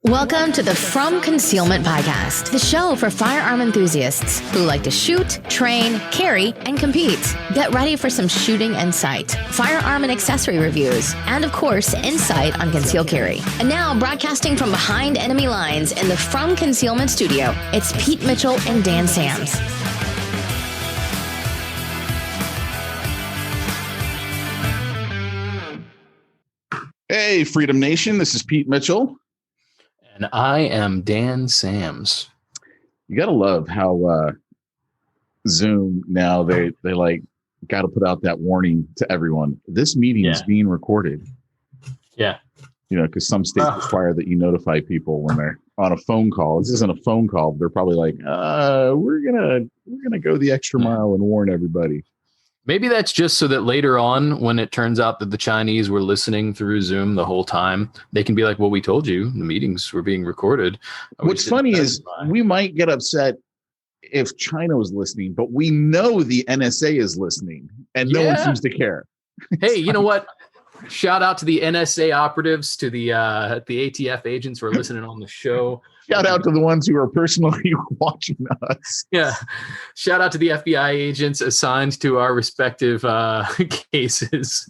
Welcome to the From Concealment Podcast, the show for firearm enthusiasts who like to shoot, train, carry, and compete. Get ready for some shooting and sight, firearm and accessory reviews, and of course, insight on conceal carry. And now, broadcasting from behind enemy lines in the From Concealment studio, it's Pete Mitchell and Dan Sams. Hey, Freedom Nation, this is Pete Mitchell. And I am Dan Sams. You got to love how Zoom now, they like got to put out that warning to everyone. This meeting is being recorded. Yeah. You know, because some states require that you notify people when they're on a phone call. This isn't a phone call. They're probably like, we're gonna go the extra mile and warn everybody. Maybe that's just so that later on, when it turns out that the Chinese were listening through Zoom the whole time, they can be like, well, we told you the meetings were being recorded. What's funny is we might get upset if China was listening, but we know the NSA is listening and no one seems to care. Hey, you know what? Shout out to the NSA operatives, to the ATF agents who are listening on the show. Shout out to the ones who are personally watching us. Yeah. Shout out to the FBI agents assigned to our respective cases.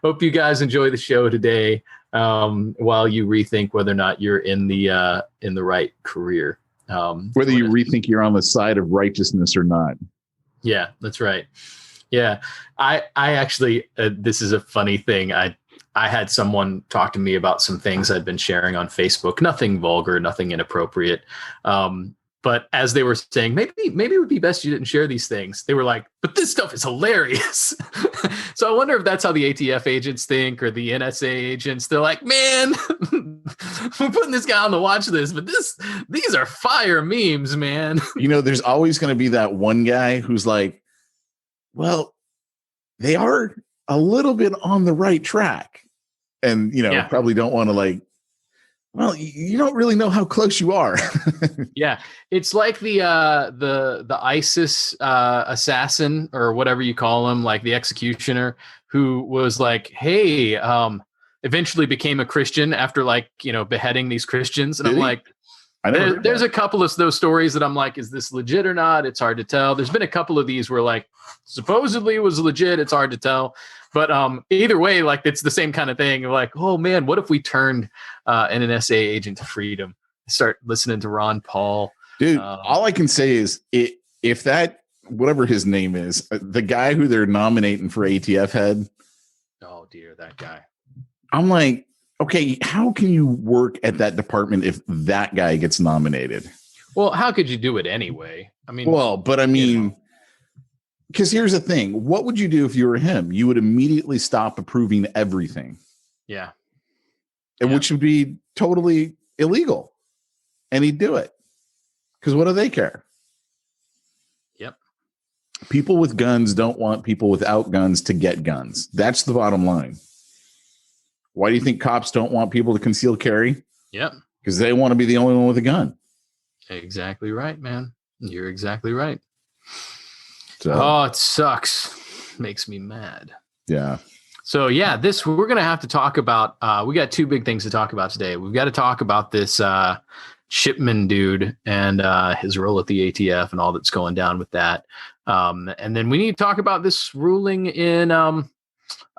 Hope you guys enjoy the show today while you rethink whether or not you're in the right career. Whether you rethink you're on the side of righteousness or not. Yeah, that's right. Yeah. I actually, this is a funny thing. I had someone talk to me about some things I'd been sharing on Facebook, nothing vulgar, nothing inappropriate. But as they were saying, maybe it would be best you didn't share these things. They were like, but this stuff is hilarious. So I wonder if that's how the ATF agents think, or the NSA agents. They're like, man, we're putting this guy on the watch list, but these are fire memes, man. You know, there's always going to be that one guy who's like, well, they are a little bit on the right track. And, you know, probably don't want to like, well, you don't really know how close you are. Yeah. It's like the ISIS assassin, or whatever you call him, like the executioner, who was like, hey, eventually became a Christian after, like, you know, beheading these Christians. And I'm like, there's a couple of those stories that I'm like, is this legit or not? It's hard to tell. There's been a couple of these where, like, supposedly it was legit. It's hard to tell. But either way, like, it's the same kind of thing. Like, oh, man, what if we turned an NSA agent to freedom? Start listening to Ron Paul. Dude, all I can say is if that, whatever his name is, the guy who they're nominating for ATF head. Oh, dear, that guy. I'm like, okay, how can you work at that department if that guy gets nominated? Well, how could you do it anyway? I mean, because here's the thing. What would you do if you were him? You would immediately stop approving everything. Yeah. Which would be totally illegal. And he'd do it. Because what do they care? Yep. People with guns don't want people without guns to get guns. That's the bottom line. Why do you think cops don't want people to conceal carry? Yep. Because they want to be the only one with a gun. Exactly right, man. You're exactly right. So, it sucks. Makes me mad. Yeah. So yeah, we're going to have to talk about, we got two big things to talk about today. We've got to talk about this Shipman dude and his role at the ATF and all that's going down with that. And then we need to talk about this ruling in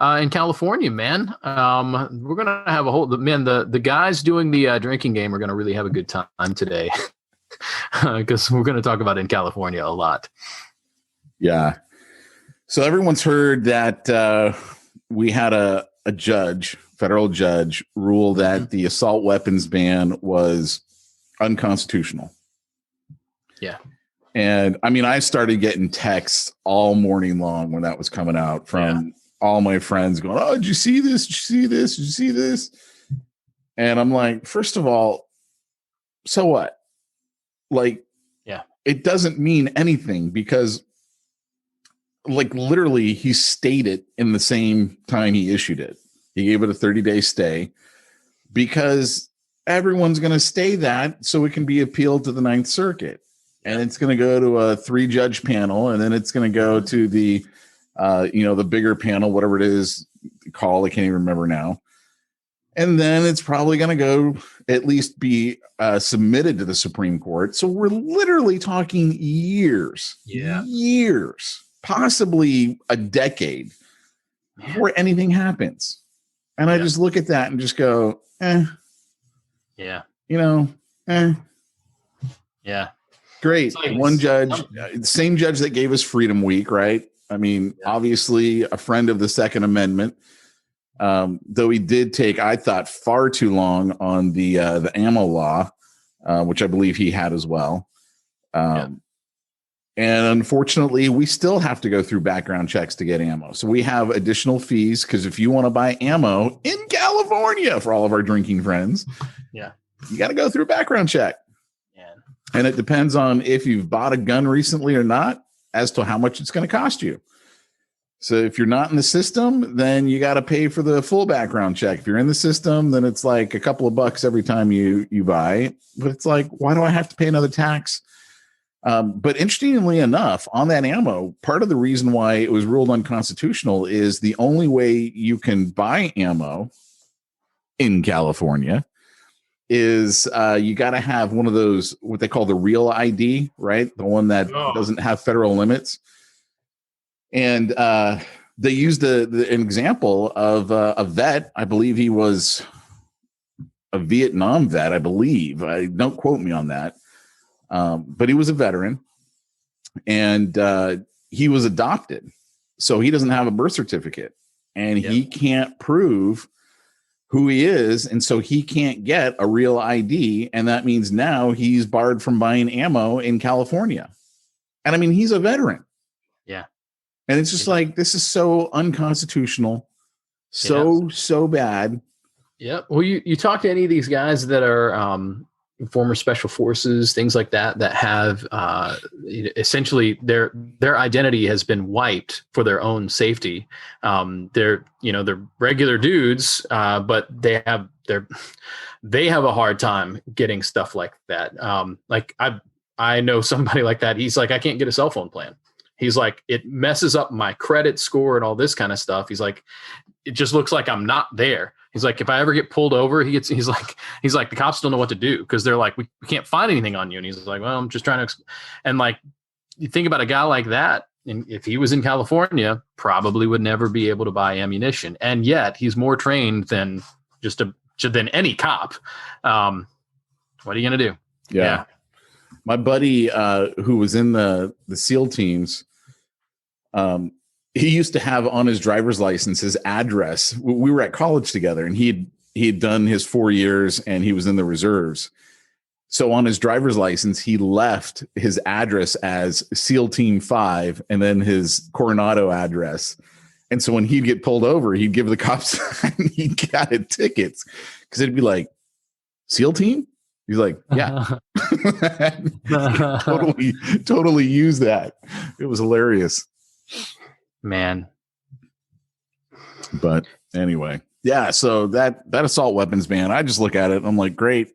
California, man. We're going to have the guys doing the drinking game are going to really have a good time today because we're going to talk about it in California a lot. Yeah. So everyone's heard that we had a federal judge, rule that the assault weapons ban was unconstitutional. Yeah. And I mean, I started getting texts all morning long when that was coming out from all my friends going, oh, did you see this? Did you see this? Did you see this? And I'm like, first of all, so what? Like, it doesn't mean anything because, like, literally he stayed it in the same time he issued it. He gave it a 30-day stay because everyone's going to stay that so it can be appealed to the Ninth Circuit. And it's going to go to a 3-judge panel, and then it's going to go to the, the bigger panel, whatever it is called. I can't even remember now. And then it's probably going to go at least be submitted to the Supreme Court. So we're literally talking years, possibly a decade before anything happens. And I just look at that and just go, Yeah. Yeah. Great. Like one judge, same judge that gave us Freedom Week, right? I mean, obviously a friend of the Second Amendment. Though he did take, I thought, far too long on the ammo law, which I believe he had as well. And unfortunately, we still have to go through background checks to get ammo. So we have additional fees because if you want to buy ammo in California for all of our drinking friends, you got to go through a background check. And it depends on if you've bought a gun recently or not as to how much it's going to cost you. So if you're not in the system, then you got to pay for the full background check. If you're in the system, then it's like a couple of bucks every time you buy. But it's like, why do I have to pay another tax? But interestingly enough, on that ammo, part of the reason why it was ruled unconstitutional is the only way you can buy ammo in California is you got to have one of those, what they call the real ID, right? The one that doesn't have federal limits. And they used an example of a vet. I believe he was a Vietnam vet, I believe. Don't quote me on that. But he was a veteran and he was adopted. So he doesn't have a birth certificate and he can't prove who he is. And so he can't get a real ID. And that means now he's barred from buying ammo in California. And I mean, he's a veteran. Yeah. And it's just like, this is so unconstitutional, so bad. Yeah. Well, you talk to any of these guys that are former special forces, things like that, that have essentially their identity has been wiped for their own safety. They're regular dudes, but they have a hard time getting stuff like that. Like I know somebody like that. He's like, I can't get a cell phone plan. He's like, it messes up my credit score and all this kind of stuff. He's like, it just looks like I'm not there. He's like, if I ever get pulled over, he's like, the cops don't know what to do because they're like, we can't find anything on you. And he's like, well, I'm just trying to, and like, you think about a guy like that, and if he was in California, probably would never be able to buy ammunition. And yet he's more trained than than any cop. What are you going to do? Yeah. My buddy, who was in the SEAL teams, he used to have on his driver's license his address. We were at college together, and he had done his 4 years, and he was in the reserves. So on his driver's license, he left his address as SEAL Team 5, and then his Coronado address. And so when he'd get pulled over, he'd give the cops he got tickets because it'd be like, SEAL Team. He's like, yeah, totally use that. It was hilarious. Man. But anyway, yeah. So that assault weapons ban, I just look at it. I'm like, great.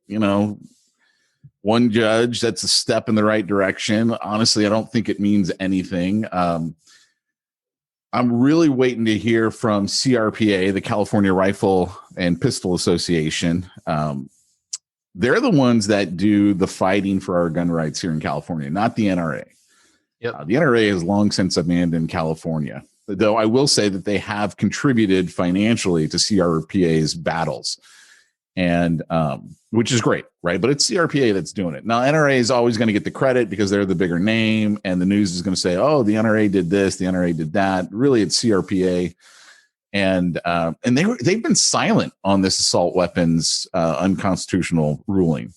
One judge, that's a step in the right direction. Honestly, I don't think it means anything. I'm really waiting to hear from CRPA, the California Rifle and Pistol Association. They're the ones that do the fighting for our gun rights here in California, not the NRA. Yep. The NRA has long since abandoned California, though I will say that they have contributed financially to CRPA's battles, and which is great, right? But it's CRPA that's doing it. Now, NRA is always going to get the credit because they're the bigger name, and the news is going to say, oh, the NRA did this, the NRA did that. Really, it's CRPA. And they've been silent on this assault weapons unconstitutional ruling.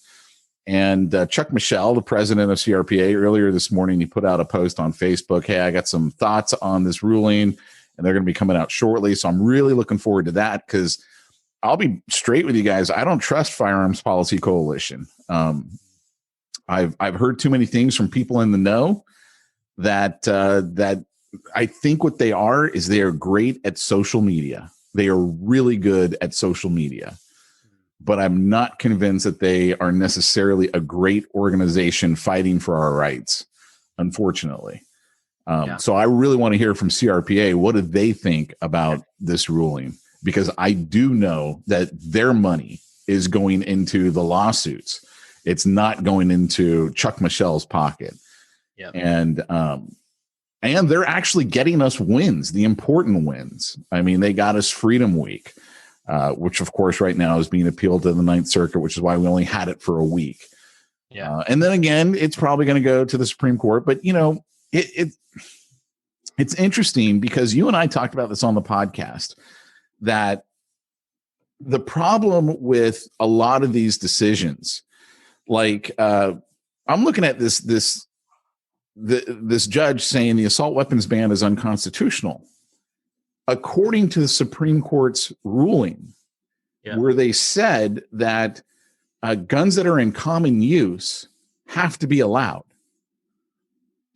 And Chuck Michel, the president of CRPA, earlier this morning, he put out a post on Facebook. Hey, I got some thoughts on this ruling, and they're going to be coming out shortly. So I'm really looking forward to that because I'll be straight with you guys. I don't trust Firearms Policy Coalition. I've heard too many things from people in the know that I think what they are is they are great at social media. They are really good at social media, but I'm not convinced that they are necessarily a great organization fighting for our rights, unfortunately. So I really want to hear from CRPA. What do they think about this ruling? because I do know that their money is going into the lawsuits. It's not going into Chuck Michelle's pocket. Yeah. And they're actually getting us wins, the important wins. I mean, they got us Freedom Week, which of course right now is being appealed to the Ninth Circuit, which is why we only had it for a week. Yeah. And then again, it's probably going to go to the Supreme Court. But, you know, it's interesting because you and I talked about this on the podcast, that the problem with a lot of these decisions, like I'm looking at this judge saying the assault weapons ban is unconstitutional, according to the Supreme Court's ruling, where they said that guns that are in common use have to be allowed.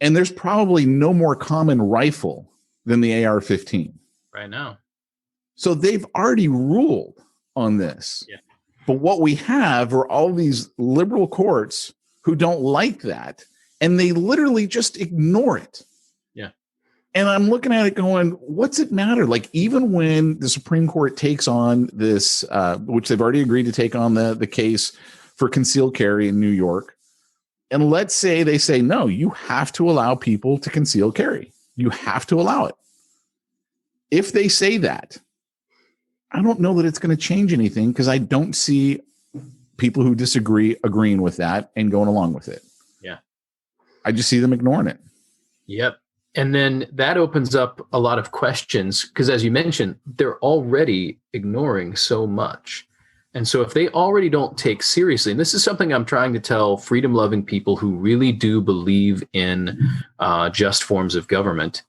And there's probably no more common rifle than the AR-15 right now. So they've already ruled on this. Yeah. But what we have are all these liberal courts who don't like that, and they literally just ignore it. Yeah. And I'm looking at it going, what's it matter? Like, even when the Supreme Court takes on this, which they've already agreed to take on the case for concealed carry in New York, and let's say they say, no, you have to allow people to conceal carry. You have to allow it. If they say that, I don't know that it's going to change anything, because I don't see people who disagree agreeing with that and going along with it. Yeah. I just see them ignoring it. Yep. And then that opens up a lot of questions, because as you mentioned, they're already ignoring so much. And so if they already don't take seriously, and this is something I'm trying to tell freedom-loving people who really do believe in just forms of government,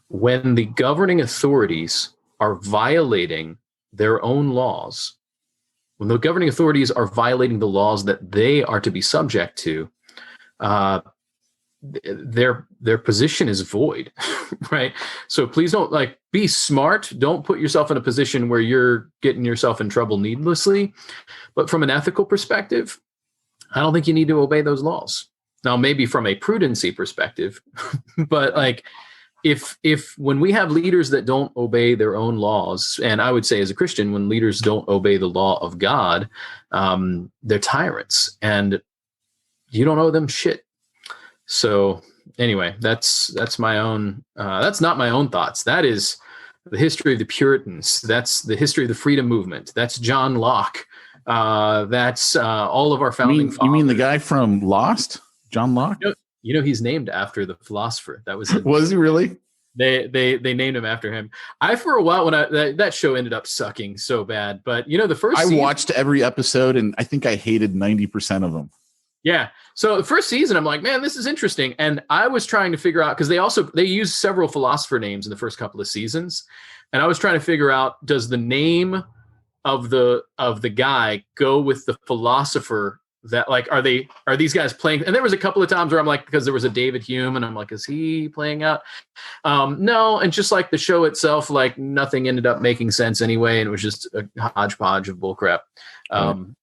when the governing authorities are violating their own laws, when the governing authorities are violating the laws that they are to be subject to, their position is void, right? So please don't, be smart. Don't put yourself in a position where you're getting yourself in trouble needlessly. But from an ethical perspective, I don't think you need to obey those laws. Now, maybe from a prudency perspective, but if when we have leaders that don't obey their own laws, and I would say as a Christian, when leaders don't obey the law of God, they're tyrants, and you don't owe them shit. So anyway, that's my own. That's not my own thoughts. That is the history of the Puritans. That's the history of the freedom movement. That's John Locke. That's all of our founding fathers. You mean the guy from Lost, John Locke? You know, he's named after the philosopher. That was Was he really? They named him after him. For a while, when that show ended up sucking so bad, but the first season, watched every episode, and I think I hated 90% of them. Yeah. So the first season, I'm like, man, this is interesting. And I was trying to figure out, because they use several philosopher names in the first couple of seasons. And I was trying to figure out, does the name of the guy go with the philosopher that, are these guys playing? And there was a couple of times where I'm like, because there was a David Hume, and I'm like, is he playing out? No. And just like the show itself, nothing ended up making sense anyway. And it was just a hodgepodge of bullcrap.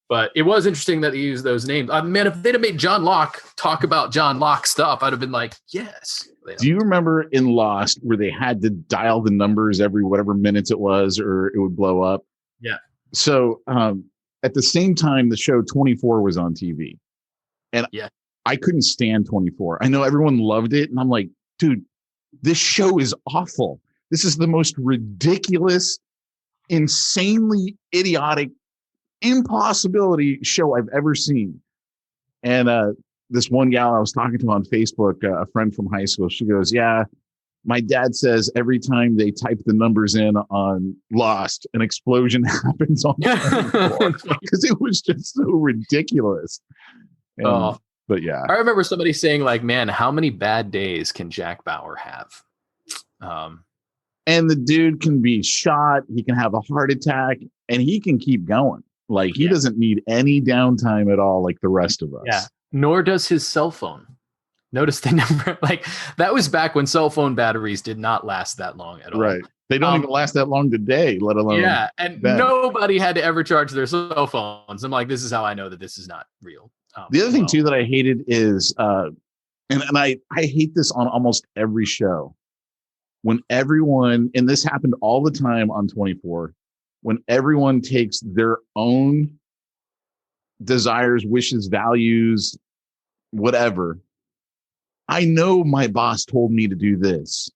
But it was interesting that they used those names. Man, if they'd have made John Locke talk about John Locke stuff, I'd have been like, yes. Do you remember in Lost where they had to dial the numbers every whatever minutes it was, or it would blow up? Yeah. So at the same time, the show 24 was on TV. And I couldn't stand 24. I know everyone loved it. And I'm like, dude, this show is awful. This is the most ridiculous, insanely idiotic impossibility show I've ever seen. And this one gal I was talking to on Facebook, a friend from high school, she goes, yeah, my dad says every time they type the numbers in on Lost, an explosion happens on the floor, because it was just so ridiculous. And, but yeah, I remember somebody saying, man, how many bad days can Jack Bauer have? And the dude can be shot, he can have a heart attack, and he can keep going. He doesn't need any downtime at all, like the rest of us. Yeah. Nor does his cell phone. Notice they never, that was back when cell phone batteries did not last that long at all. Right. They don't even last that long today, let alone. Yeah. And nobody had to ever charge their cell phones. I'm like, this is how I know that this is not real. The other thing too that I hated is, and I hate this on almost every show, when everyone, and this happened all the time on 24, when everyone takes their own desires, wishes, values, whatever. I know my boss told me to do this,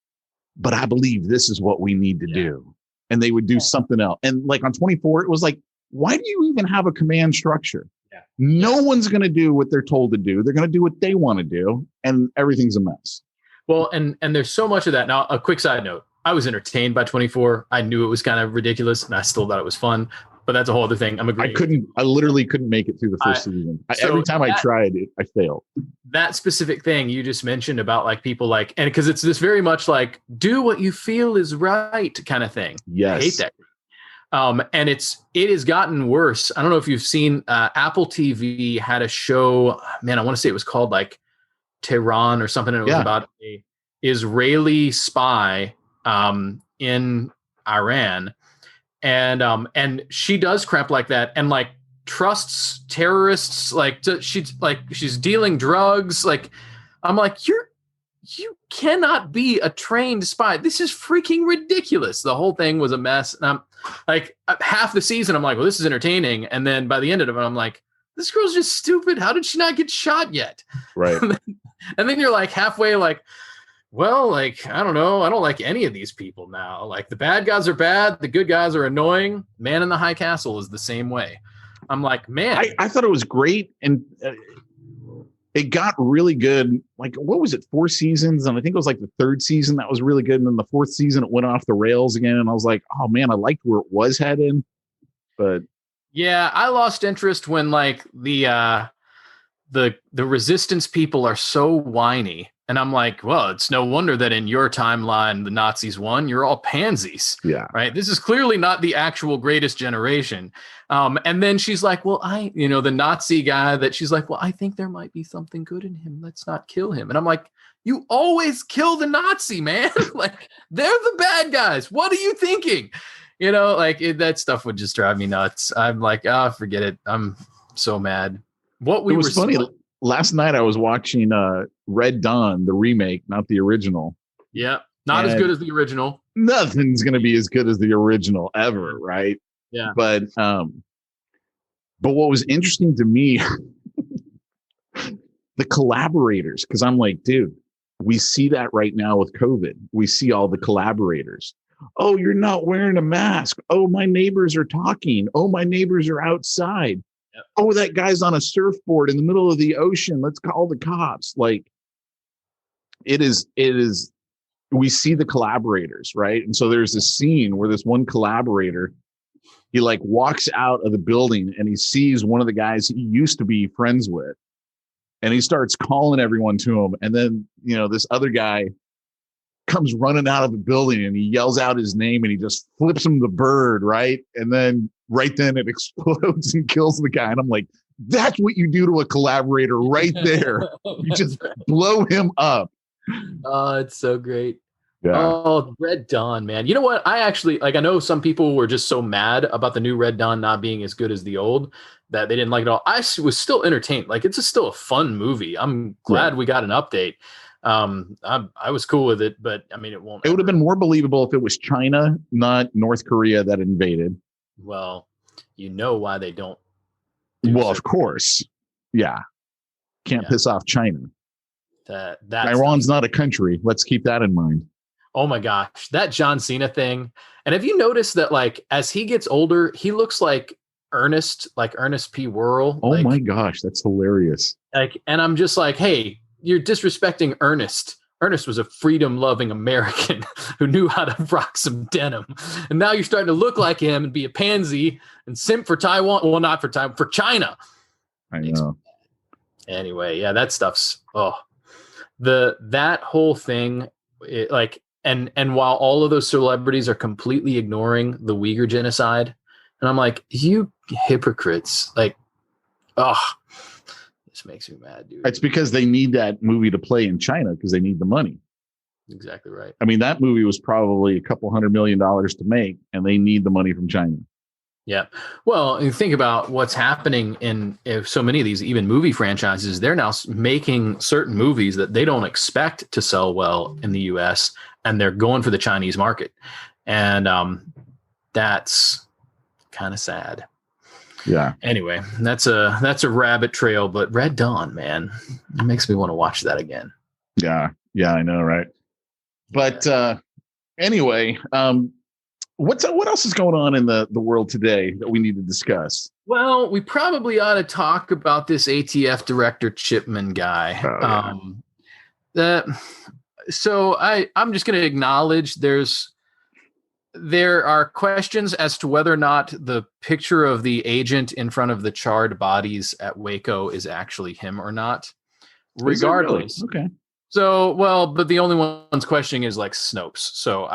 but I believe this is what we need to do. And they would do something else. And like on 24, it was like, why do you even have a command structure? Yeah. No one's going to do what they're told to do. They're going to do what they want to do. And everything's a mess. Well, and there's so much of that. Now, a quick side note. I was entertained by 24. I knew it was kind of ridiculous, and I still thought it was fun. But that's a whole other thing. I'm agreeing. I literally couldn't make it through the first season. Every time I tried it, I failed. That specific thing you just mentioned about like people like, and because it's this very much like do what you feel is right kind of thing. Yes. I hate that. And it has gotten worse. I don't know if you've seen Apple TV had a show, man, I want to say it was called like Tehran or something. And it was about a Israeli spy in Iran. And she does crap like that and like trusts terrorists. Like she's dealing drugs. Like, I'm like, you cannot be a trained spy. This is freaking ridiculous. The whole thing was a mess. And I'm like half the season, I'm like, well, this is entertaining. And then by the end of it, I'm like, this girl's just stupid. How did she not get shot yet? Right. And then you're like halfway like, well, like, I don't know. I don't like any of these people now. Like the bad guys are bad. The good guys are annoying. Man in the High Castle is the same way. I'm like, man. I thought it was great. And it got really good. Like, what was it? 4 seasons. And I think it was like the 3rd season that was really good. And then the 4th season, it went off the rails again. And I was like, oh man, I liked where it was headed. But yeah, I lost interest when like the resistance people are so whiny. And I'm like, well, it's no wonder that in your timeline, the Nazis won. You're all pansies. Yeah. Right. This is clearly not the actual greatest generation. And then she's like, well, the Nazi guy that she's like, well, I think there might be something good in him. Let's not kill him. And I'm like, you always kill the Nazi, man. Like they're the bad guys. What are you thinking? That stuff would just drive me nuts. I'm like, forget it. I'm so mad. It was funny. Last night I was watching Red Dawn, the remake, not the original. Yeah, not as good as the original. Nothing's going to be as good as the original ever, right? Yeah. But what was interesting to me, the collaborators, because I'm like, dude, we see that right now with COVID. We see all the collaborators. Oh, you're not wearing a mask. Oh, my neighbors are talking. Oh, my neighbors are outside. Yep. Oh, that guy's on a surfboard in the middle of the ocean. Let's call the cops. Like it is, we see the collaborators, right? And so there's this scene where this one collaborator, he like walks out of the building and he sees one of the guys he used to be friends with. And he starts calling everyone to him. And then, this other guy comes running out of the building and he yells out his name and he just flips him the bird, right? And then right then it explodes and kills the guy. And I'm like, that's what you do to a collaborator right there. You just blow him up. Oh, it's so great. Yeah. Oh, Red Dawn, man. You know what? I actually, I know some people were just so mad about the new Red Dawn not being as good as the old that they didn't like it all. I was still entertained. Like, it's still a fun movie. I'm glad we got an update. I was cool with it, but I mean, it would have been more believable if it was China, not North Korea that invaded. Well, why they don't. Well, of course. Yeah. Can't piss off China. Iran's not a country. Let's keep that in mind. Oh my gosh, that John Cena thing. And have you noticed that, like, as he gets older, he looks like Ernest P. Worrell? Oh my gosh, that's hilarious. Like, and I'm just like, hey, you're disrespecting Ernest. Ernest was a freedom-loving American who knew how to rock some denim. And now you're starting to look like him and be a pansy and simp for Taiwan. Well, not for Taiwan, for China. I know. Anyway, yeah, that stuff's, that whole thing, and while all of those celebrities are completely ignoring the Uyghur genocide, and I'm like, you hypocrites, like, this makes me mad, dude. It's because they need that movie to play in China because they need the money. Exactly right. I mean, that movie was probably $200 million to make, and they need the money from China. Yeah. Well, you think about what's happening in so many of these, even movie franchises, they're now making certain movies that they don't expect to sell well in the US, and they're going for the Chinese market. And that's kind of sad. Yeah. Anyway, that's a rabbit trail, but Red Dawn, man, it makes me want to watch that again. Yeah. Yeah, I know, right? But anyway, what else is going on in the world today that we need to discuss? Well, we probably ought to talk about this ATF director Chipman guy. Oh, yeah. So I'm just going to acknowledge there are questions as to whether or not the picture of the agent in front of the charred bodies at Waco is actually him or not. Regardless. Really? Okay. So, well, but the only one's questioning is like Snopes. So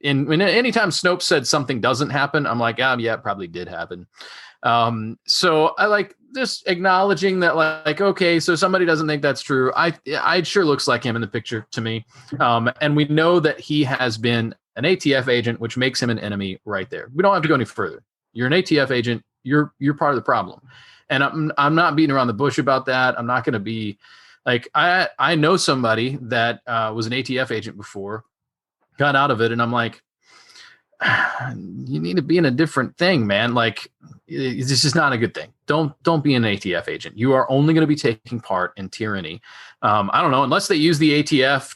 anytime Snopes said something doesn't happen, I'm like, yeah, it probably did happen. So I like just acknowledging that, like, okay, so somebody doesn't think that's true. It sure looks like him in the picture to me. And we know that he has been an ATF agent, which makes him an enemy right there. We don't have to go any further. You're an ATF agent. You're part of the problem. And I'm not beating around the bush about that. I'm not going to be like, I know somebody that was an ATF agent before, got out of it, and I'm like, you need to be in a different thing, man. Like, this is not a good thing. Don't be an ATF agent. You are only going to be taking part in tyranny. I don't know, unless they use the ATF,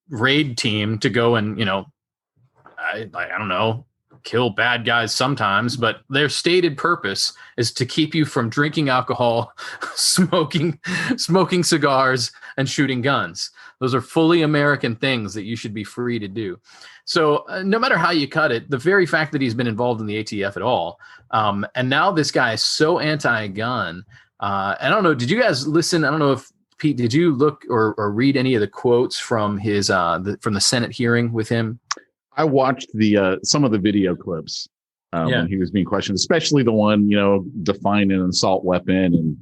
raid team to go and, I don't know, kill bad guys sometimes, but their stated purpose is to keep you from drinking alcohol, smoking cigars, and shooting guns. Those are fully American things that you should be free to do. So no matter how you cut it, the very fact that he's been involved in the ATF at all, and now this guy is so anti-gun. I don't know. Did you guys listen? I don't know if Pete, did you look or read any of the quotes from his from the Senate hearing with him? I watched some of the video clips when he was being questioned, especially the one, define an assault weapon,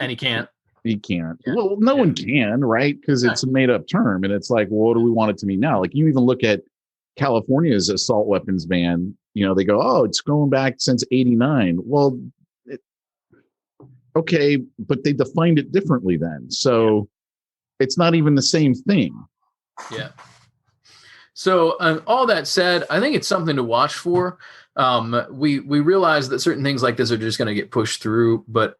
and he can't. He can't. Yeah. Well, no one can, right? Because it's a made up term, and it's like, well, what do we want it to mean now? Like, you even look at California's assault weapons ban. They go, oh, it's going back since '89. Well, okay, but they defined it differently then, so it's not even the same thing. Yeah. So all that said, I think it's something to watch for. We realize that certain things like this are just going to get pushed through, but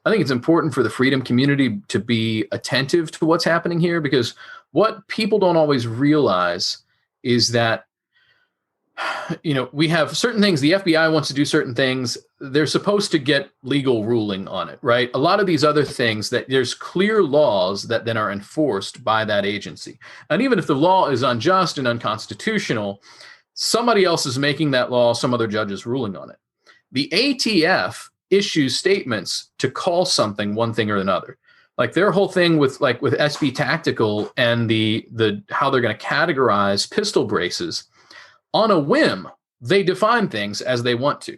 I think it's important for the freedom community to be attentive to what's happening here, because what people don't always realize is that, we have certain things. The FBI wants to do certain things. They're supposed to get legal ruling on it, right? A lot of these other things that there's clear laws that then are enforced by that agency. And even if the law is unjust and unconstitutional, somebody else is making that law, some other judge is ruling on it. The ATF issues statements to call something one thing or another. Like their whole thing with SB Tactical and the how they're going to categorize pistol braces. On a whim, they define things as they want to,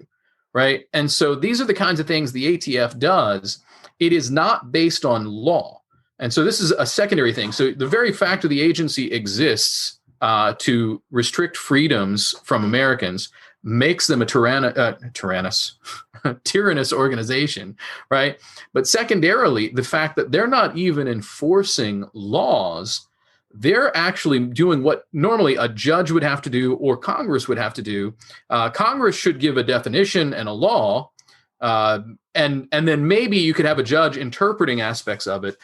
right? And so these are the kinds of things the ATF does. It is not based on law. And so this is a secondary thing. So the very fact that the agency exists to restrict freedoms from Americans makes them a tyrannous organization, right? But secondarily, the fact that they're not even enforcing laws, they're actually doing what normally a judge would have to do or Congress would have to do. Congress should give a definition and a law, and then maybe you could have a judge interpreting aspects of it.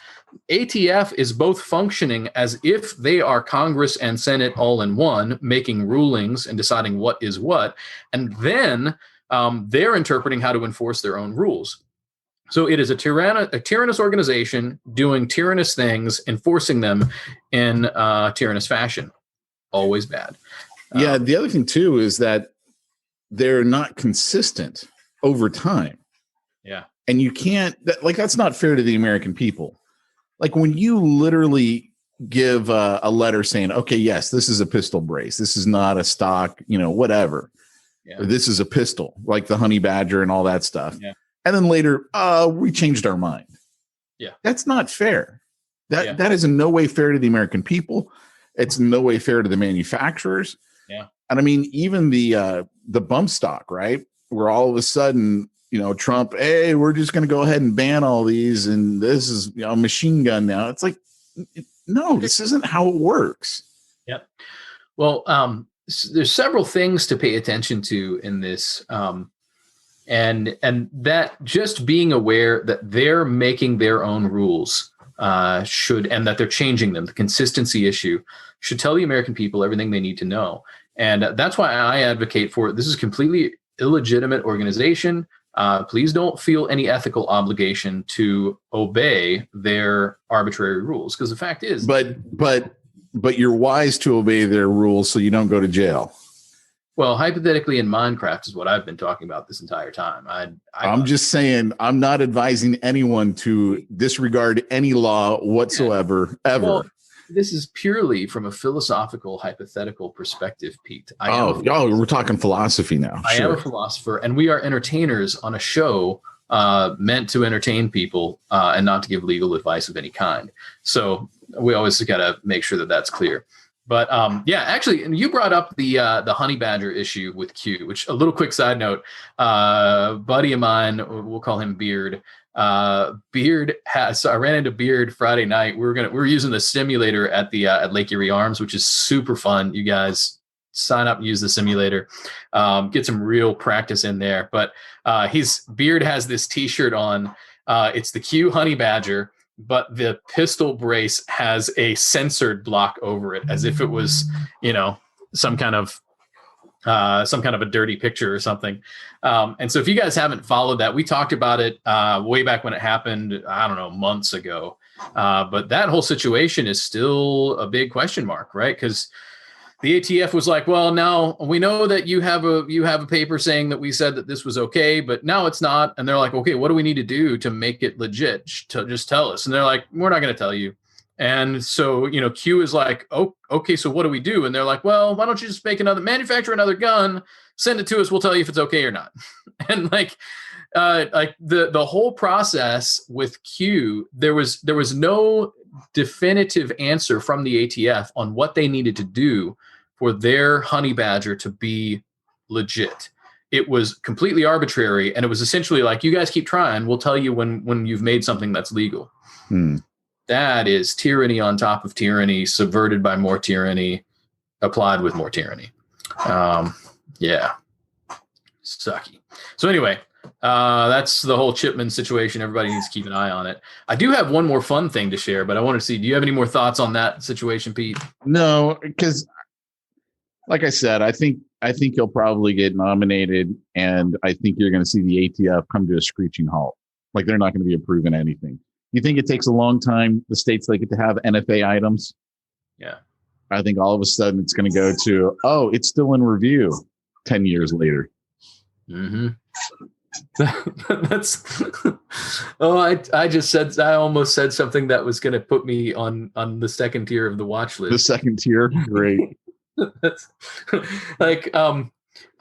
ATF is both functioning as if they are Congress and Senate all in one, making rulings and deciding what is what, and then they're interpreting how to enforce their own rules. So it is a tyrannous organization doing tyrannous things, enforcing them in tyrannous fashion. Always bad. Yeah. The other thing too is that they're not consistent over time. Yeah. And you can't, that's not fair to the American people. Like when you literally give a letter saying, okay, yes, this is a pistol brace. This is not a stock, whatever. Yeah. Or this is a pistol, like the Honey Badger and all that stuff. Yeah. And then later, we changed our mind. Yeah. That's not fair. That is in no way fair to the American people. It's in no way fair to the manufacturers. Yeah. And I mean, even the bump stock, right? Where all of a sudden, Trump, hey, we're just going to go ahead and ban all these. And this is a machine gun now. It's like, no, this isn't how it works. Yep. Well, there's several things to pay attention to in this. And that just being aware that they're making their own rules and that they're changing them, the consistency issue should tell the American people everything they need to know. And that's why I advocate for it. This is a completely illegitimate organization. Please don't feel any ethical obligation to obey their arbitrary rules, because the fact is, but you're wise to obey their rules so you don't go to jail. Well, hypothetically in Minecraft is what I've been talking about this entire time. I'm just saying, I'm not advising anyone to disregard any law whatsoever, ever. Well, this is purely from a philosophical, hypothetical perspective, Pete. We're talking philosophy now. I am a philosopher, and we are entertainers on a show meant to entertain people and not to give legal advice of any kind. So we always got to make sure that that's clear. But actually, you brought up the honey badger issue with Q, which, a little quick side note, buddy of mine, we'll call him Beard. I ran into Beard Friday night. We were using the simulator at Lake Erie Arms, which is super fun. You guys sign up and use the simulator, get some real practice in there. But Beard has this T-shirt on. It's the Q honey badger, but the pistol brace has a censored block over it, as if it was, some kind of a dirty picture or something. And so if you guys haven't followed that, we talked about it way back when it happened, I don't know, months ago. But that whole situation is still a big question mark, right? Because the ATF was like, well, now we know that you have a paper saying that we said that this was okay, but now it's not. And they're like, okay, what do we need to do to make it legit? Just tell us. And they're like, we're not going to tell you. And so, Q is like, oh, okay, so what do we do? And they're like, well, why don't you just manufacture another gun, send it to us, we'll tell you if it's okay or not. And the whole process with Q, there was no definitive answer from the ATF on what they needed to do for their honey badger to be legit. It was completely arbitrary, and it was essentially like, you guys keep trying, we'll tell you when you've made something that's legal. That is tyranny on top of tyranny, subverted by more tyranny, applied with more tyranny. Sucky. So anyway, that's the whole Chipman situation. Everybody needs to keep an eye on it. I do have one more fun thing to share, but I want to see, do you have any more thoughts on that situation, Pete? No, because like I said, I think he'll probably get nominated, and I think you're going to see the ATF come to a screeching halt. Like, they're not going to be approving anything. You think it takes a long time, the states like it to have NFA items? Yeah. I think all of a sudden it's going to go to, oh, it's still in review 10 years later. Mm-hmm. That's I almost said something that was going to put me on the second tier of the watch list. The second tier? Great. That's like,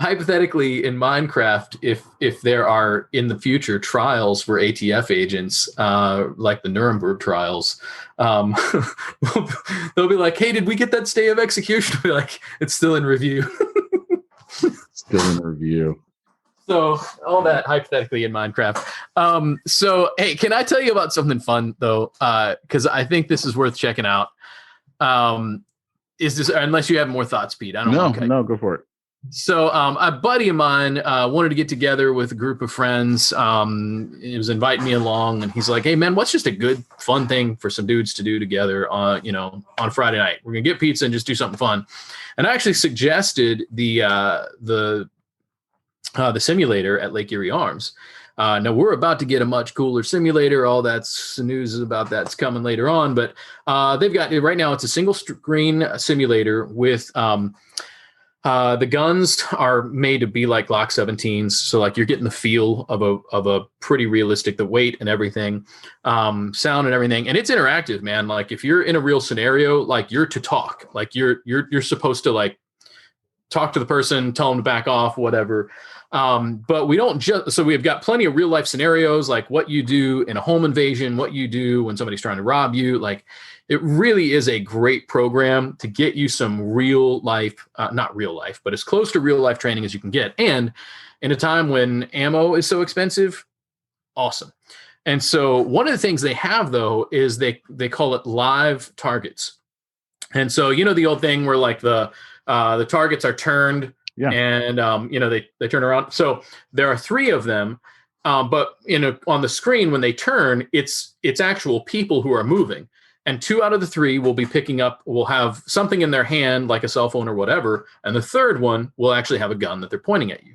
hypothetically in Minecraft, if there are in the future trials for ATF agents, like the Nuremberg trials, they'll be like, hey, did we get that stay of execution? I'll be like, it's still in review. Still in review. So all that hypothetically in Minecraft. So, hey, can I tell you about something fun though? Because I think this is worth checking out. Is this, unless you have more thoughts, Pete? I don't know. No, go for it. So a buddy of mine wanted to get together with a group of friends. He was inviting me along, and he's like, hey, man, what's just a good, fun thing for some dudes to do together on Friday night? We're going to get pizza and just do something fun. And I actually suggested the simulator at Lake Erie Arms. Now we're about to get a much cooler simulator. All that's news about that's coming later on, but they've got, right now it's a single screen simulator with the guns are made to be like Glock 17s. So like you're getting the feel of a pretty realistic, the weight and everything, sound and everything. And it's interactive, man. Like if you're in a real scenario, like you're to talk, like you're supposed to like talk to the person, tell them to back off, whatever. But we don't so we've got plenty of real life scenarios, like what you do in a home invasion, what you do when somebody's trying to rob you. Like it really is a great program to get you some real life, not real life, but as close to real life training as you can get. And in a time when ammo is so expensive, awesome. And so one of the things they have though, is they call it live targets. And so, the old thing where like the targets are turned Yeah. And they turn around. So there are 3 of them, but on the screen when they turn, it's actual people who are moving. And 2 out of the 3 will have something in their hand, like a cell phone or whatever, and the third one will actually have a gun that they're pointing at you.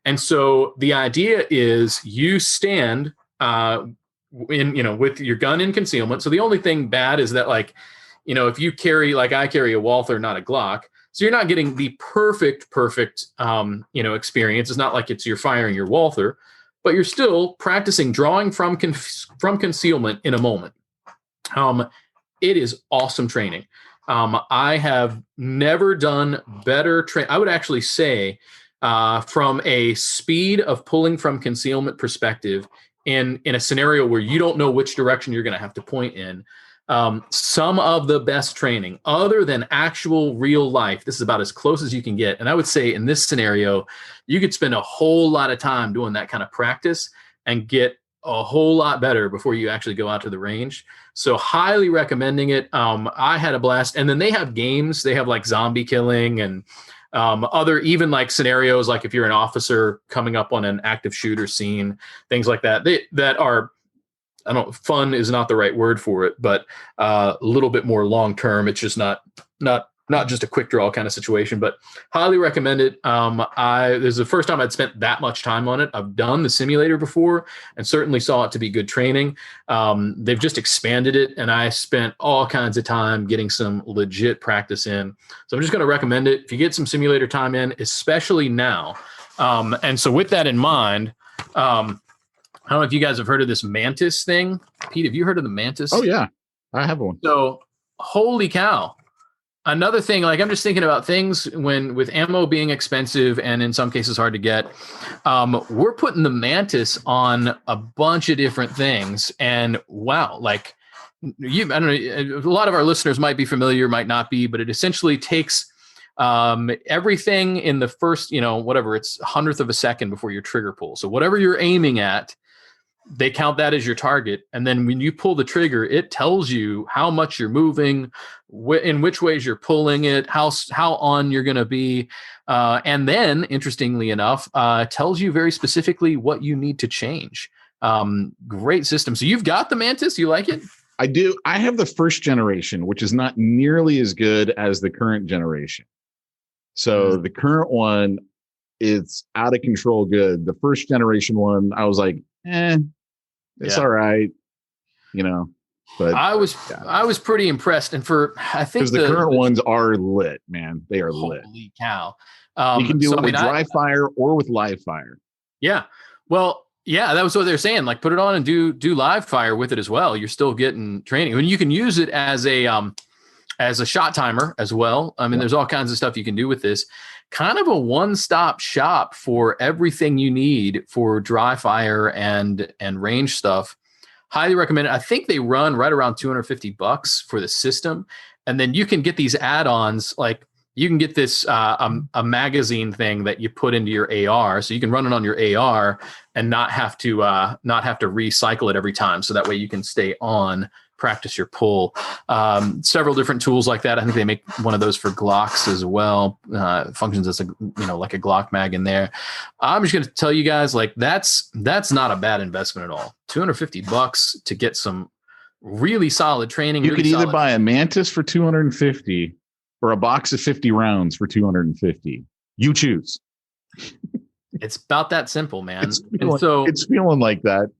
And so the idea is you stand with your gun in concealment. So the only thing bad is that, like, if you carry, like I carry a Walther, not a Glock, so you're not getting the perfect experience. It's not like you're firing your Walther, but you're still practicing drawing from concealment in a moment. It is awesome training. I have never done better I would actually say, from a speed of pulling from concealment perspective, in a scenario where you don't know which direction you're going to have to point in, some of the best training other than actual real life. This is about as close as you can get. And I would say in this scenario, you could spend a whole lot of time doing that kind of practice and get a whole lot better before you actually go out to the range. So highly recommending it. I had a blast. And then they have games. They have like zombie killing and other even like scenarios, like if you're an officer coming up on an active shooter scene, things like that. That are, fun is not the right word for it, but a little bit more long term. It's just not just a quick draw kind of situation, but highly recommend it. This is the first time I'd spent that much time on it. I've done the simulator before and certainly saw it to be good training. They've just expanded it, and I spent all kinds of time getting some legit practice in. So I'm just going to recommend it if you get some simulator time in, especially now. And so with that in mind, I don't know if you guys have heard of this Mantis thing. Pete, have you heard of the Mantis? Oh, yeah. I have one. So, holy cow. Another thing, like I'm just thinking about things with ammo being expensive and in some cases hard to get, we're putting the Mantis on a bunch of different things. And wow, like I don't know, a lot of our listeners might be familiar, might not be, but it essentially takes everything in the first, whatever, it's 100th of a second before your trigger pull. So whatever you're aiming at, they count that as your target. And then when you pull the trigger, it tells you how much you're moving, in which ways you're pulling it, how on you're going to be. And then, interestingly enough, tells you very specifically what you need to change. Great system. So you've got the Mantis. You like it? I do. I have the first generation, which is not nearly as good as the current generation. So the current one, it's out of control good. The first generation one, I was like, it's all right, but I was pretty impressed. And I think because the current ones are lit, man, they are lit. Holy cow. You can do it with dry fire or with live fire. Yeah. Well, yeah, that was what they're saying. Like, put it on and do live fire with it as well. You're still getting training. I mean, you can use it as a shot timer as well. I mean, there's all kinds of stuff you can do with this. Kind of a one-stop shop for everything you need for dry fire and range stuff. Highly recommend it. I think they run right around $250 for the system. And then you can get these add-ons, like you can get this a magazine thing that you put into your AR, so you can run it on your AR and not have to recycle it every time. So that way you can stay on, practice your pull. Several different tools like that. I think they make one of those for Glocks as well. Functions as like a Glock mag in there. I'm just going to tell you guys, like that's not a bad investment at all. $250 to get some really solid training. You could either buy a Mantis for $250 or a box of 50 rounds for $250. You choose. It's about that simple, man. It's feeling like that.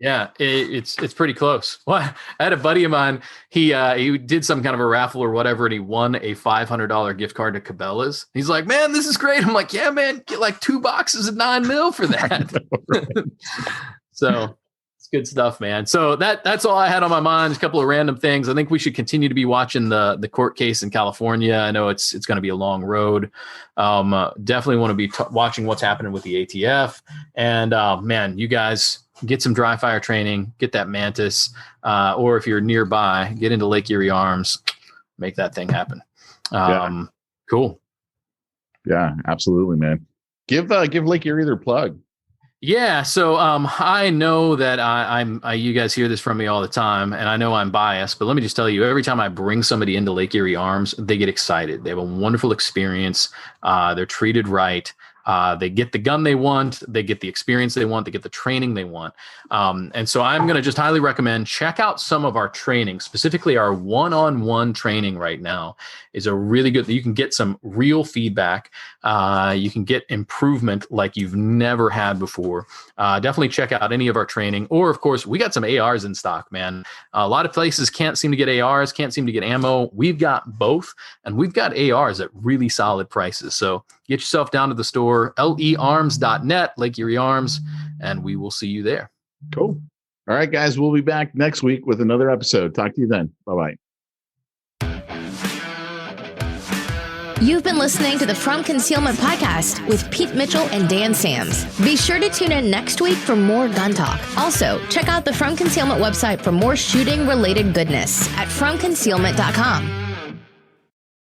Yeah, it's pretty close. Well, I had a buddy of mine. He did some kind of a raffle or whatever, and he won a $500 gift card to Cabela's. He's like, "Man, this is great." I'm like, "Yeah, man, get like 2 boxes of 9 mil for that." Know, right? So it's good stuff, man. So that's all I had on my mind. A couple of random things. I think we should continue to be watching the court case in California. I know it's going to be a long road. Definitely want to be watching what's happening with the ATF. And man, you guys get some dry fire training, get that Mantis, or if you're nearby, get into Lake Erie Arms, make that thing happen. Cool. Yeah, absolutely, man. Give Lake Erie their plug. Yeah, so I know that you guys hear this from me all the time, and I know I'm biased, but let me just tell you, every time I bring somebody into Lake Erie Arms, they get excited. They have a wonderful experience. They're treated right. They get the gun they want. They get the experience they want. They get the training they want. And so I'm going to just highly recommend check out some of our training, specifically our one-on-one training right now is a really good, you can get some real feedback. You can get improvement like you've never had before. Definitely check out any of our training. Or, of course, we got some ARs in stock, man. A lot of places can't seem to get ARs, can't seem to get ammo. We've got both, and we've got ARs at really solid prices. So get yourself down to the store, learms.net, Lake Erie Arms, and we will see you there. Cool. All right, guys, we'll be back next week with another episode. Talk to you then. Bye-bye. You've been listening to the From Concealment Podcast with Pete Mitchell and Dan Sams. Be sure to tune in next week for more gun talk. Also, check out the From Concealment website for more shooting-related goodness at FromConcealment.com.